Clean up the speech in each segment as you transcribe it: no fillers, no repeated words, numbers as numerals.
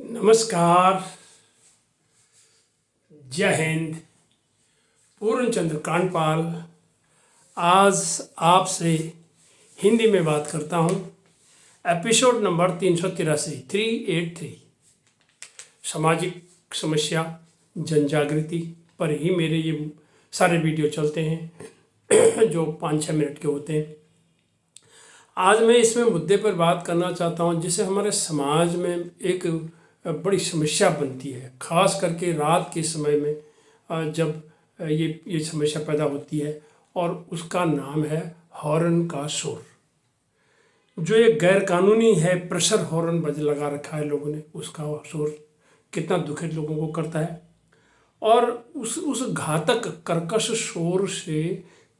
नमस्कार, जय हिंद। पूर्ण चंद्र कांडपाल आज आपसे हिंदी में बात करता हूँ। एपिसोड नंबर 383 सामाजिक समस्या जन जागृति पर ही मेरे ये सारे वीडियो चलते हैं जो 5-6 मिनट के होते हैं। आज मैं इसमें मुद्दे पर बात करना चाहता हूँ जिससे हमारे समाज में एक बड़ी समस्या बनती है, ख़ास करके रात के समय में जब ये समस्या पैदा होती है, और उसका नाम है हॉर्न का शोर। जो ये गैर कानूनी है, प्रेशर हॉर्न लगा रखा है लोगों ने, उसका शोर कितना दुखित लोगों को करता है। और उस घातक कर्कश शोर से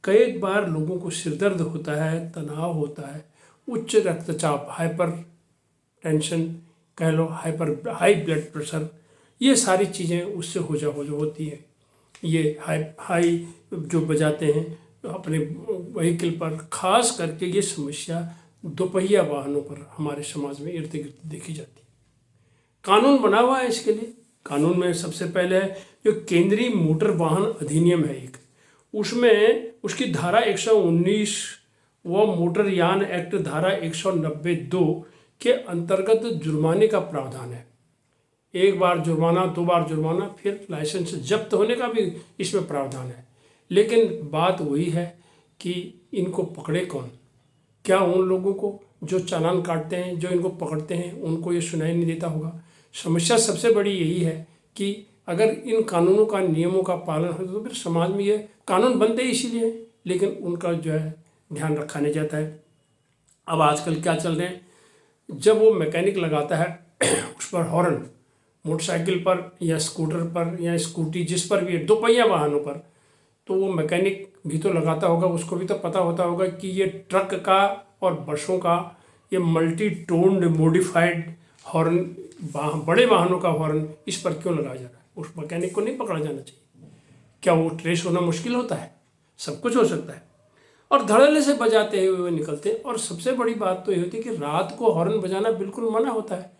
कई बार लोगों को सिरदर्द होता है, तनाव होता है, उच्च रक्तचाप, हाइपर टेंशन कह लो, हाई ब्लड प्रेशर, ये सारी चीज़ें उससे हो होती है। ये हाई जो बजाते हैं अपने व्हीकल पर, खास करके ये समस्या दोपहिया वाहनों पर हमारे समाज में इर्द गिर्द देखी जाती है। कानून बना हुआ है इसके लिए। कानून में सबसे पहले है जो केंद्रीय मोटर वाहन अधिनियम है एक, उसमें उसकी धारा 119 व मोटर यान एक्ट धारा 192 के अंतर्गत जुर्माने का प्रावधान है। एक बार जुर्माना, 2 बार जुर्माना, फिर लाइसेंस जब्त होने का भी इसमें प्रावधान है। लेकिन बात वही है कि इनको पकड़े कौन? क्या उन लोगों को जो चालान काटते हैं, जो इनको पकड़ते हैं, उनको ये सुनाई नहीं देता होगा? समस्या सबसे बड़ी यही है कि अगर इन कानूनों का, नियमों का पालन हो तो फिर समाज में ये कानून बनते ही इसीलिए, लेकिन उनका जो है ध्यान रखा नहीं जाता है। अब आजकल क्या चल रहे हैं, जब वो मैकेनिक लगाता है उस पर हॉर्न, मोटरसाइकिल पर या स्कूटर पर या स्कूटी जिस पर भी है, दोपहिया वाहनों पर, तो वो मैकेनिक भी तो लगाता होगा, उसको भी तो पता होता होगा कि ये ट्रक का और बसों का ये मल्टी टोन्ड मॉडिफाइड हॉर्न, बड़े वाहनों का हॉर्न इस पर क्यों लगाया जा रहा है। उस मैकेनिक को नहीं पकड़ा जाना चाहिए? क्या वो ट्रेस होना मुश्किल होता है? सब कुछ हो सकता है। और धड़ल्ले से बजाते हुए निकलते हैं। और सबसे बड़ी बात तो ये होती है कि रात को हॉर्न बजाना बिल्कुल मना होता है।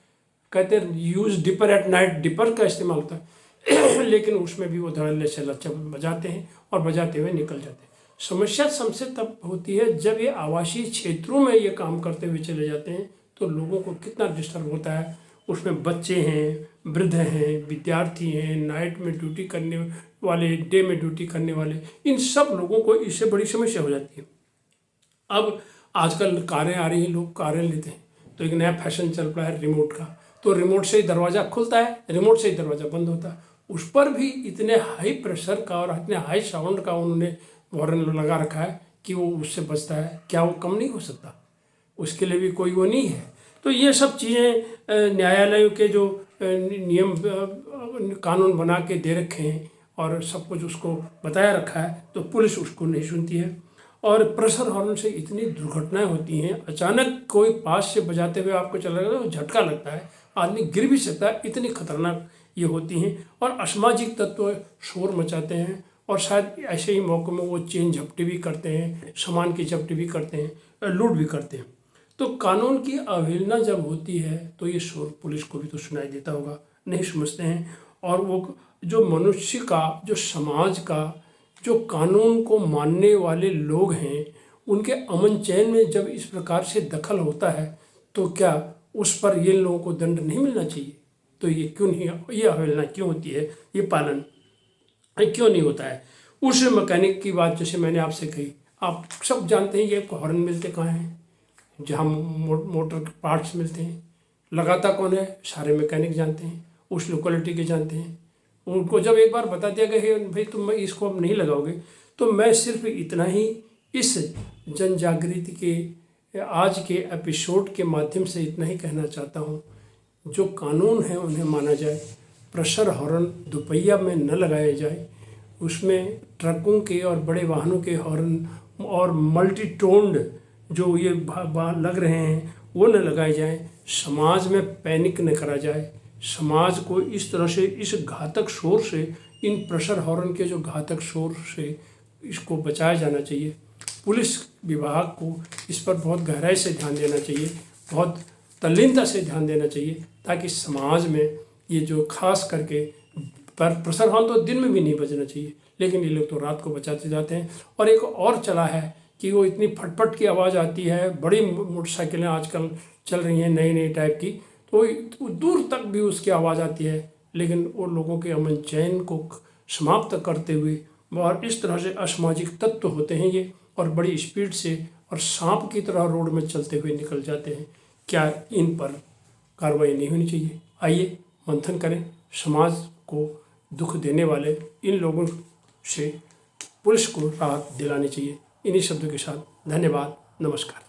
कहते हैं use dipper at night, dipper का इस्तेमाल होता है लेकिन उसमें भी वो धड़ल्ले से लच्चा बजाते हैं और बजाते हुए निकल जाते हैं। समस्या सबसे तब होती है जब ये आवासीय क्षेत्रों में ये काम करते हुए चले जाते हैं, तो लोगों को कितना डिस्टर्ब होता है। उसमें बच्चे हैं, वृद्ध हैं, विद्यार्थी हैं, नाइट में ड्यूटी करने वाले, डे में ड्यूटी करने वाले, इन सब लोगों को इससे बड़ी समस्या हो जाती है। अब आजकल कारें आ रही हैं, लोग कारें लेते हैं, तो एक नया फैशन चल रहा है रिमोट का, तो रिमोट से ही दरवाज़ा खुलता है, रिमोट से ही दरवाज़ा बंद होता है। उस पर भी इतने हाई प्रेशर का और इतने हाई साउंड का उन्होंने हॉर्न लगा रखा है कि वो उससे बचता है। क्या वो कम नहीं हो सकता? उसके लिए भी कोई वो नहीं है। तो ये सब चीज़ें न्यायालयों के जो नियम कानून बना के दे रखे हैं और सब कुछ उसको बताया रखा है, तो पुलिस उसको नहीं सुनती है। और प्रेशर हॉर्न से इतनी दुर्घटनाएं होती हैं, अचानक कोई पास से बजाते हुए आपको चला गया तो झटका लगता है, आदमी गिर भी सकता है, इतनी खतरनाक ये होती हैं। और असामाजिक तत्व शोर मचाते हैं और शायद ऐसे ही मौक़ों में वो चेन झपटी भी करते हैं, सामान की झपटी भी करते हैं, लूट भी करते हैं। तो कानून की अवहेलना जब होती है तो ये शोर पुलिस को भी तो सुनाई देता होगा, नहीं समझते हैं। और वो जो मनुष्य का, जो समाज का, जो कानून को मानने वाले लोग हैं, उनके अमन चैन में जब इस प्रकार से दखल होता है तो क्या उस पर ये लोगों को दंड नहीं मिलना चाहिए? तो ये क्यों नहीं, ये अवहेलना क्यों होती है, ये पालन क्यों नहीं होता है? उस मैकेनिक की बात जैसे मैंने आपसे कही, आप सब जानते हैं ये हॉर्न मिलते कहाँ हैं, जहाँ मोटर के पार्ट्स मिलते हैं। लगाता कौन है? सारे मैकेनिक जानते हैं, उस लोकेलिटी के जानते हैं। उनको जब एक बार बता दिया गया है भाई तुम इसको अब नहीं लगाओगे, तो मैं सिर्फ इतना ही इस जन जागृति के आज के एपिसोड के माध्यम से इतना ही कहना चाहता हूँ, जो कानून है उन्हें माना जाए। प्रेशर हॉर्न दोपहिया में न लगाया जाए, उसमें ट्रकों के और बड़े वाहनों के हॉर्न और मल्टी टोन्ड जो ये लग रहे हैं वो न लगाए जाए। समाज में पैनिक न करा जाए। समाज को इस तरह से, इस घातक शोर से, इन प्रेशर हॉर्न के जो घातक शोर से इसको बचाया जाना चाहिए। पुलिस विभाग को इस पर बहुत गहराई से ध्यान देना चाहिए, बहुत तल्लीनता से ध्यान देना चाहिए ताकि समाज में ये जो खास करके पर प्रसरहान तो दिन में भी नहीं बजना चाहिए, लेकिन ये लोग तो रात को बचाते जाते हैं। और एक और चला है कि वो इतनी फटफट की आवाज़ आती है, बड़ी मोटरसाइकिलें आजकल चल रही हैं नई नई टाइप की, तो दूर तक भी उसकी आवाज़ आती है, लेकिन वो लोगों के अमन चैन को समाप्त करते हुए और इस तरह से असामाजिक तत्व होते हैं ये, और बड़ी स्पीड से और सांप की तरह रोड में चलते हुए निकल जाते हैं। क्या इन पर कार्रवाई नहीं होनी चाहिए? आइए मंथन करें, समाज को दुख देने वाले इन लोगों से पुलिस को राहत दिलानी चाहिए। इन्हीं शब्दों के साथ धन्यवाद, नमस्कार।